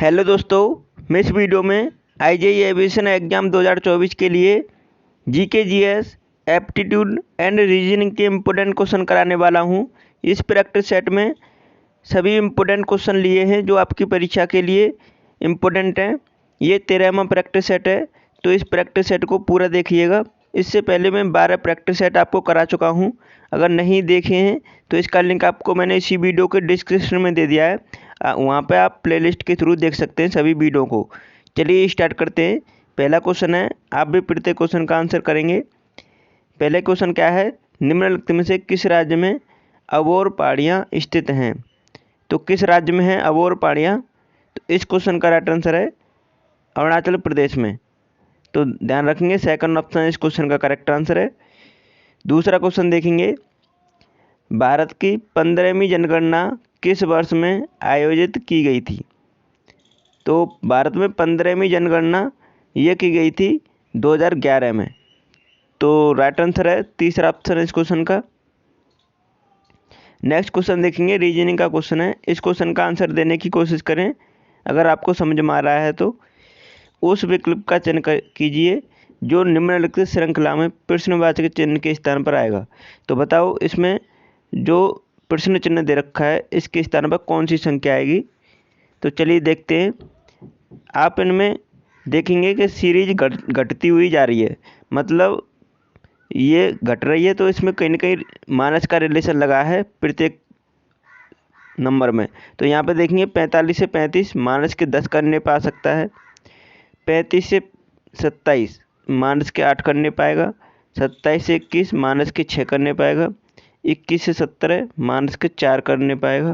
Hello दोस्तों, मैं इस वीडियो में आईजेई एविएशन एग्जाम 2024 के लिए GK GS aptitude and reasoning के इम्पोर्टेंट क्वेश्चन कराने वाला हूं। इस प्रैक्टिस सेट में सभी इम्पोर्टेंट क्वेश्चन लिए हैं जो आपकी परीक्षा के लिए इम्पोर्टेंट हैं। ये 13वां प्रैक्टिस सेट है, तो इस प्रैक्टिस सेट को पूरा देखिएगा। इससे पहले मैं 12 प्रैक्टिस सेट आपको करा चुका हूँ। अगर नहीं देखे हैं तो इसका लिंक आपको मैंने इसी वीडियो के डिस्क्रिप्शन में दे दिया है। वहाँ पे आप प्लेलिस्ट के थ्रू देख सकते हैं सभी वीडियो को। चलिए स्टार्ट करते हैं। पहला क्वेश्चन है, आप भी प्रत्येक क्वेश्चन का आंसर करेंगे। पहले क्वेश्चन क्या है, निम्नलिखित में से किस राज्य में अबोर पहाड़ियाँ स्थित हैं? तो किस राज्य में है अबोर पहाड़ियाँ? तो इस क्वेश्चन का राइट आंसर है अरुणाचल प्रदेश में। तो ध्यान रखेंगे, सेकंड ऑप्शन इस क्वेश्चन का करेक्ट आंसर है। दूसरा क्वेश्चन देखेंगे, भारत की 15वीं जनगणना किस वर्ष में आयोजित की गई थी? तो भारत में 15वीं जनगणना ये की गई थी 2011 में। तो राइट आंसर है तीसरा ऑप्शन इस क्वेश्चन का। नेक्स्ट क्वेश्चन देखेंगे, रीजनिंग का क्वेश्चन है। इस क्वेश्चन का आंसर देने की कोशिश करें। अगर आपको समझ में आ रहा है तो उस विकल्प का चयन कीजिए जो निम्नलिखित श्रृंखला में प्रश्नवाचक चिन्ह के स्थान पर आएगा। तो बताओ, इसमें जो प्रश्न चिन्ह दे रखा है इसके स्थान पर कौन सी संख्या आएगी? तो चलिए देखते हैं। आप इनमें देखेंगे कि सीरीज घटती हुई जा रही है, मतलब ये घट रही है, तो इसमें कहीं ना कहीं माइनस का रिलेशन लगा है प्रत्येक नंबर में। तो यहाँ पे देखेंगे 45 से 35 माइनस के 10 करने पर आ सकता है। 35 से 27 माइनस के 8 करने पाएगा। 27 से 21 माइनस के 6 करने पाएगा। 21 से 17 माइनस के 4 करने पाएगा।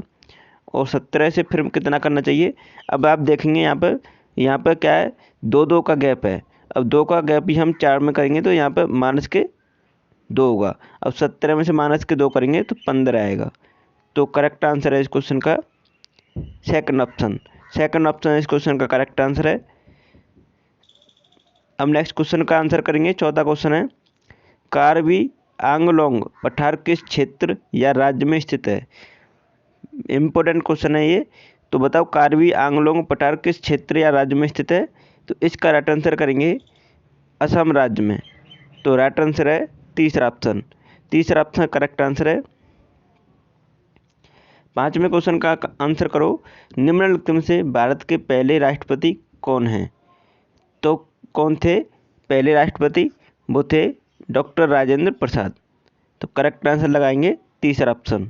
और 17 से फिर कितना करना चाहिए? अब आप देखेंगे यहाँ पर क्या है, 2 का गैप है। अब 2 का गैप भी हम 4 में करेंगे तो यहाँ पर माइनस के 2 होगा। अब 17 में से माइनस के 2 करेंगे तो 15 आएगा। तो करेक्ट आंसर है इस क्वेश्चन का सेकंड ऑप्शन। सेकंड ऑप्शन इस क्वेश्चन का करेक्ट आंसर है। अब नेक्स्ट क्वेश्चन का आंसर करेंगे। चौथा क्वेश्चन है, कार्बी आंगलोंग पठार किस क्षेत्र या राज्य में स्थित है? इम्पोर्टेंट क्वेश्चन है ये। तो बताओ, कार्बी आंगलोंग पठार किस क्षेत्र या राज्य में स्थित है? तो इसका राइट आंसर करेंगे असम राज्य में। तो राइट आंसर है तीसरा ऑप्शन। तीसरा ऑप्शन करेक्ट आंसर है। पांचवें क्वेश्चन का आंसर करो, निम्नलिखित में से भारत के पहले राष्ट्रपति कौन हैं? तो कौन थे पहले राष्ट्रपति? वो थे डॉक्टर राजेंद्र प्रसाद। तो करेक्ट आंसर लगाएंगे तीसरा ऑप्शन।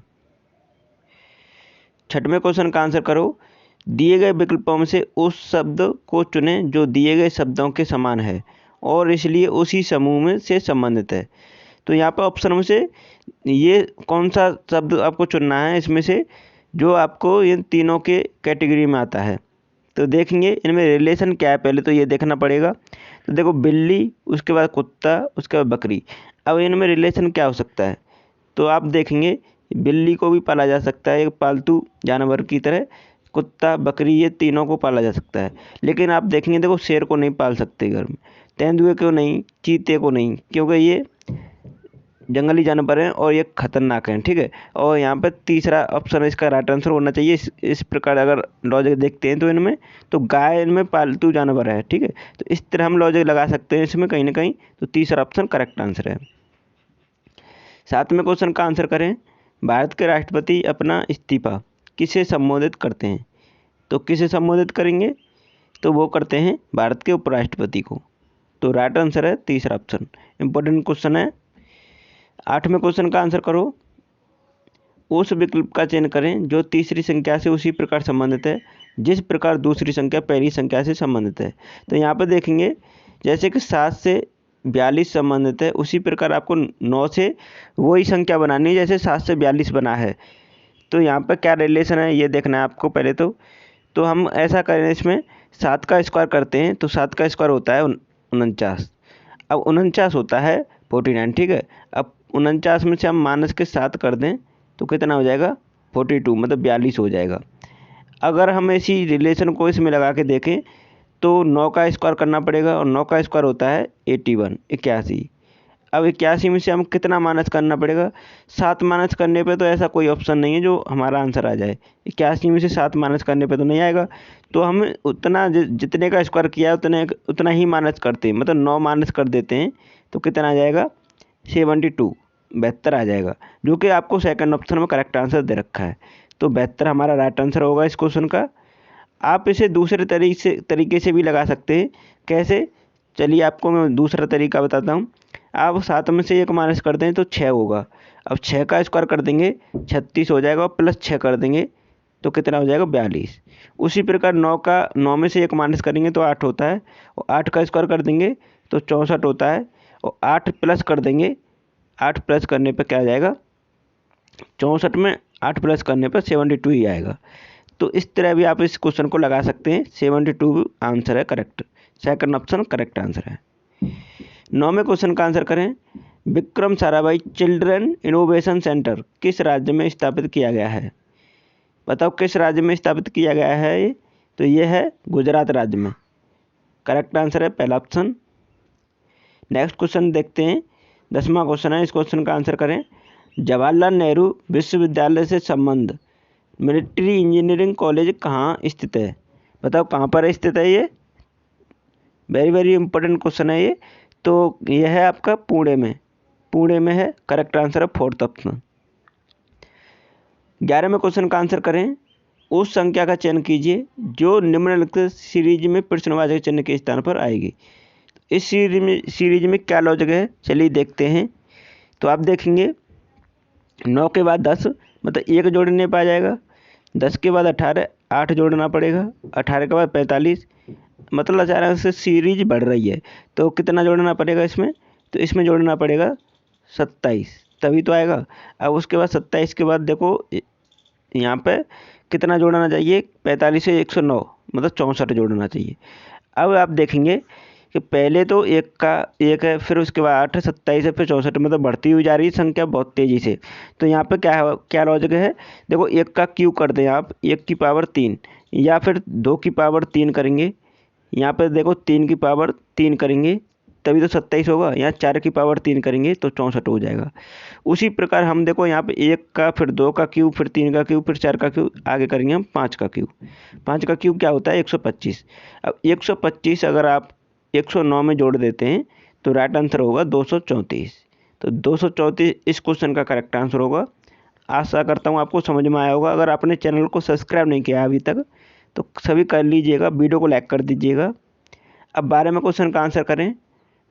छठवें क्वेश्चन का आंसर करो, दिए गए विकल्पों में से उस शब्द को चुनें जो दिए गए शब्दों के समान है और इसलिए उसी समूह में से संबंधित है। तो यहाँ पर ऑप्शन में से ये कौन सा शब्द आपको चुनना है इसमें से जो आपको इन तीनों के कैटेगरी में आता है? तो देखेंगे इनमें रिलेशन क्या है, पहले तो ये देखना पड़ेगा। तो देखो, बिल्ली, उसके बाद कुत्ता, उसके बाद बकरी। अब इनमें रिलेशन क्या हो सकता है? तो आप देखेंगे बिल्ली को भी पाला जा सकता है एक पालतू जानवर की तरह। कुत्ता, बकरी, ये तीनों को पाला जा सकता है। लेकिन आप देखेंगे, देखो, शेर को नहीं पाल सकते घर में, तेंदुए को नहीं, चीते को नहीं, क्योंकि ये जंगली जानवर हैं और ये खतरनाक हैं। ठीक है। और यहाँ पर तीसरा ऑप्शन इसका राइट आंसर होना चाहिए। इस प्रकार अगर लॉजिक देखते हैं तो इनमें, तो गाय इनमें पालतू जानवर है। ठीक है। तो इस तरह हम लॉजिक लगा सकते हैं इसमें कहीं ना कहीं। तो तीसरा ऑप्शन करेक्ट आंसर है। सातवें क्वेश्चन का आंसर करें, भारत के राष्ट्रपति अपना इस्तीफा किसे संबोधित करते हैं? तो किसे संबोधित करेंगे? तो वो करते हैं भारत के उपराष्ट्रपति को। तो राइट आंसर है तीसरा ऑप्शन। इंपॉर्टेंट क्वेश्चन है। आठवें क्वेश्चन का आंसर करो, उस विकल्प का चयन करें जो तीसरी संख्या से उसी प्रकार संबंधित है जिस प्रकार दूसरी संख्या पहली संख्या से संबंधित है। तो यहाँ पर देखेंगे, जैसे कि 7 से 42 संबंधित है, उसी प्रकार आपको 9 से वही संख्या बनानी है जैसे 7 से 42 बना है। तो यहाँ पर क्या रिलेशन है ये देखना है आपको पहले तो हम ऐसा करें, इसमें 7 का स्क्वायर करते हैं तो 7 का स्क्वायर होता है 49। अब 49 होता है 49। ठीक है। अब 49 में से हम माइनस के 7 कर दें तो कितना हो जाएगा? 42, मतलब 42 हो जाएगा। अगर हम इसी रिलेशन को इसमें लगा के देखें तो 9 का स्क्वायर करना पड़ेगा और 9 का स्क्वायर होता है 81। अब 81 में से हम कितना माइनस करना पड़ेगा? 7 माइनस करने पे तो ऐसा कोई ऑप्शन नहीं है जो हमारा आंसर आ जाए। 81 में से 7 माइनस करने पे तो नहीं आएगा। तो हम उतना जितने का स्क्वायर किया है उतना ही माइनस करते हैं, मतलब 9 माइनस कर देते हैं तो कितना आ जाएगा? 72 72 आ जाएगा, जो कि आपको सेकंड ऑप्शन में करेक्ट आंसर दे रखा है। तो 72 हमारा राइट आंसर होगा इस क्वेश्चन का। आप इसे दूसरे तरीके से भी लगा सकते हैं। कैसे? चलिए आपको मैं दूसरा तरीका बताता हूँ। आप 7 में से 1 माइनस कर दें तो 6 होगा। अब 6 का स्क्वायर कर देंगे 36 हो जाएगा, और प्लस 6 कर देंगे तो कितना हो जाएगा? 42। उसी प्रकार 9 में से 1 माइनस करेंगे तो 8 होता है, और 8 का स्क्वायर कर देंगे तो 64 होता है, और 8 प्लस कर देंगे, 8 प्लस करने पर क्या आ जाएगा? 64 में 8 प्लस करने पर 72 ही आएगा। तो इस तरह भी आप इस क्वेश्चन को लगा सकते हैं। 72 आंसर है correct, second option correct answer है। 9वें क्वेश्चन का आंसर करें। Vikram Sarabhai children innovation centre किस राज्य में स्थापित किया गया है? बताओ किस राज्य में स्थापित किया गया है ये? तो ये है गुजरात राज्य में। करेक्ट आंसर है पहला ऑप्शन। नेक्स्ट क्वेश्चन देखते हैं। 10वां क्वेश्चन है, इस क्वेश्चन का आंसर करें। जवाहरलाल नेहरू विश्वविद्यालय से संबंध मिलिट्री इंजीनियरिंग कॉलेज कहाँ स्थित है? बताओ कहाँ पर स्थित है ये? वेरी वेरी इंपॉर्टेंट क्वेश्चन है ये। तो यह है आपका पुणे में है। करेक्ट आंसर है फोर्थ ऑप्शन। 11वें क्वेश्चन का आंसर करें। उस संख्या का चयन कीजिए जो निम्नलिखित सीरीज में प्रश्नवाचक चिन्ह के स्थान पर आएगी। इस सीरीज में क्या लॉजिक है, चलिए देखते हैं। तो आप देखेंगे 9 के बाद 10 मतलब 1 जोड़ने पर आ जाएगा। 10 के बाद 18 8 जोड़ना पड़ेगा। 18 के बाद 45 मतलब अचानक से सीरीज बढ़ रही है तो कितना जोड़ना पड़ेगा इसमें? तो इसमें जोड़ना पड़ेगा 27, तभी तो आएगा। अब उसके बाद 27 के बाद देखो यहाँ पे कितना जोड़ना चाहिए? 45 से 109 मतलब 64 जोड़ना चाहिए। अब आप देखेंगे कि पहले तो 1 है, फिर उसके बाद 8 है, 27 है, फिर 64, मतलब बढ़ती हुई जा रही है संख्या बहुत तेज़ी से। तो यहाँ पे क्या लॉजिक है? देखो 1 का क्यूब कर दें आप, 1 की पावर 3, या फिर 2 की पावर 3 करेंगे। यहाँ पे देखो 3 की पावर 3 करेंगे तभी तो 27 होगा। यहाँ 4 की पावर 3 करेंगे तो 64 हो जाएगा। उसी प्रकार हम देखो यहाँ पे 1 का, फिर 2 का क्यूब, फिर 3 का क्यूब, फिर 4 का क्यूब, आगे करेंगे हम 5 का क्यूब। 5 का क्यूब क्या होता है? 125। अब 125 अगर आप 109 में जोड़ देते हैं तो राइट आंसर होगा 234। तो 234 इस क्वेश्चन का करेक्ट आंसर होगा। आशा करता हूँ आपको समझ में आया होगा। अगर आपने चैनल को सब्सक्राइब नहीं किया अभी तक तो सभी कर लीजिएगा, वीडियो को लाइक कर दीजिएगा। अब 12वें क्वेश्चन का आंसर करें।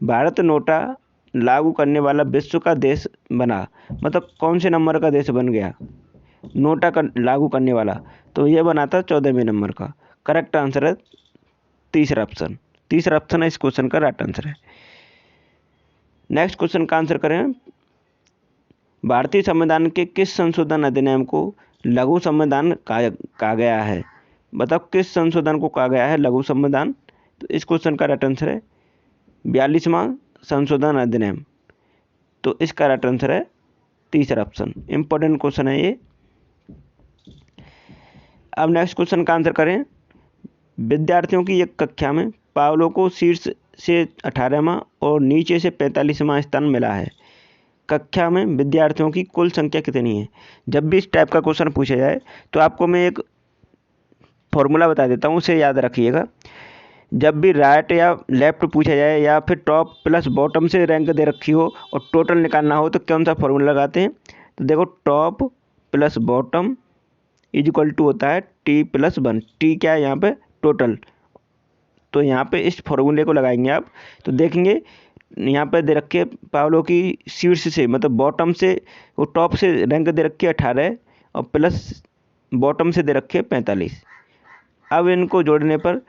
भारत नोटा लागू करने वाला विश्व का देश बना, मतलब कौन से नंबर का देश बन गया नोटा का लागू करने वाला? तो ये बना था 14वें नंबर का। करेक्ट आंसर है तीसरा ऑप्शन है इस क्वेश्चन का राइट आंसर है। नेक्स्ट क्वेश्चन का आंसर करें। भारतीय संविधान के किस संशोधन अधिनियम को लघु संविधान कहा गया है? बताओ किस संशोधन को कहा गया है लघु संविधान? तो इस क्वेश्चन का राइट आंसर है 42वां संशोधन अधिनियम। तो इसका राइट आंसर है तीसरा ऑप्शन। इंपॉर्टेंट क्वेश्चन है ये। अब नेक्स्ट क्वेश्चन का आंसर करें। विद्यार्थियों की एक कक्षा में पावलो को शीर्ष से 18वां और नीचे से 45वां स्थान मिला है। कक्षा में विद्यार्थियों की कुल संख्या कितनी है? जब भी इस टाइप का क्वेश्चन पूछा जाए तो आपको मैं एक फॉर्मूला बता देता हूँ, उसे याद रखिएगा। जब भी राइट या लेफ्ट पूछा जाए या फिर टॉप प्लस बॉटम से रैंक दे रखी हो और टोटल निकालना हो तो कौन सा फॉर्मूला लगाते हैं? तो देखो top plus bottom is equal to होता है T+1। टी क्या है यहाँ पे? टोटल। तो यहाँ पे इस फॉर्मूले को लगाएंगे आप तो देखेंगे यहाँ पे दे रखे पावलो की शीर्ष से मतलब बॉटम से, वो टॉप से रैंक दे रखी है 18 और प्लस बॉटम से दे रखे 45। अब इनको जोड़ने पर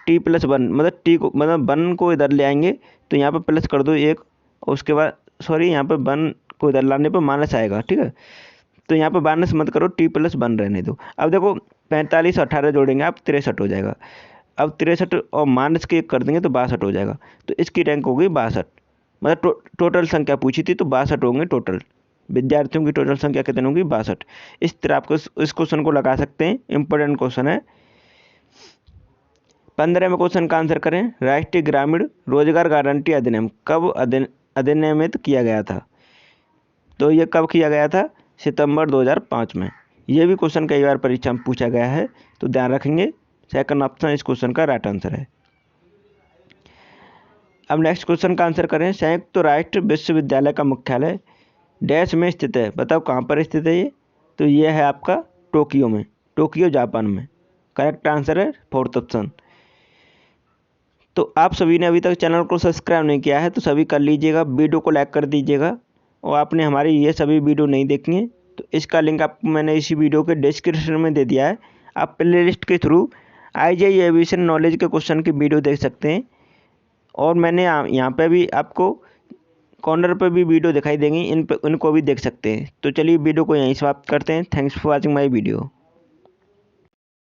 T+1 मतलब टी को मतलब 1 को इधर ले आएंगे तो यहाँ पर प्लस कर दो 1, और उसके बाद सॉरी यहाँ पर 1 को इधर लाने पर माइनस आएगा, ठीक है। तो यहाँ पर माइनस मत करो, T+1 रहने दो। अब देखो 45 और 18 जोड़ेंगे आप 63 हो जाएगा। अब 63 और माइनस के 1 कर देंगे तो 62 हो जाएगा। तो इसकी रैंक हो गई 62, मतलब टोटल संख्या पूछी थी तो 62 होंगे टोटल। विद्यार्थियों की टोटल संख्या कितनी होगी? 62। इस तरह आपको इस क्वेश्चन को लगा सकते हैं। इंपॉर्टेंट क्वेश्चन है। 15वें क्वेश्चन का आंसर करें। राष्ट्रीय ग्रामीण रोजगार गारंटी अधिनियम कब अधिनियमित किया गया था। तो ये कब किया गया था? सितंबर 2005 में। ये भी क्वेश्चन कई बार परीक्षा में पूछा गया है, तो ध्यान रखेंगे सेकंड ऑप्शन इस क्वेश्चन का राइट आंसर है। अब नेक्स्ट क्वेश्चन का आंसर करें। संयुक्त राष्ट्र विश्वविद्यालय का मुख्यालय डैश में स्थित है। बताओ कहाँ पर स्थित है ये? तो ये है आपका टोक्यो में, टोक्यो जापान में। करेक्ट आंसर है फोर्थ ऑप्शन। तो आप सभी ने अभी तक चैनल को सब्सक्राइब नहीं किया है तो सभी कर लीजिएगा, वीडियो को लाइक कर दीजिएगा। और आपने हमारी ये सभी वीडियो नहीं देखी है तो इसका लिंक आपको मैंने इसी वीडियो के डिस्क्रिप्शन में दे दिया है। आप प्ले लिस्ट के थ्रू IJI एविएशन नॉलेज के क्वेश्चन की वीडियो देख सकते हैं। और मैंने यहाँ पे भी आपको कॉर्नर पर भी वीडियो दिखाई देंगी, इनको भी देख सकते हैं। तो चलिए वीडियो को यहीं समाप्त करते हैं। Thanks for watching my video.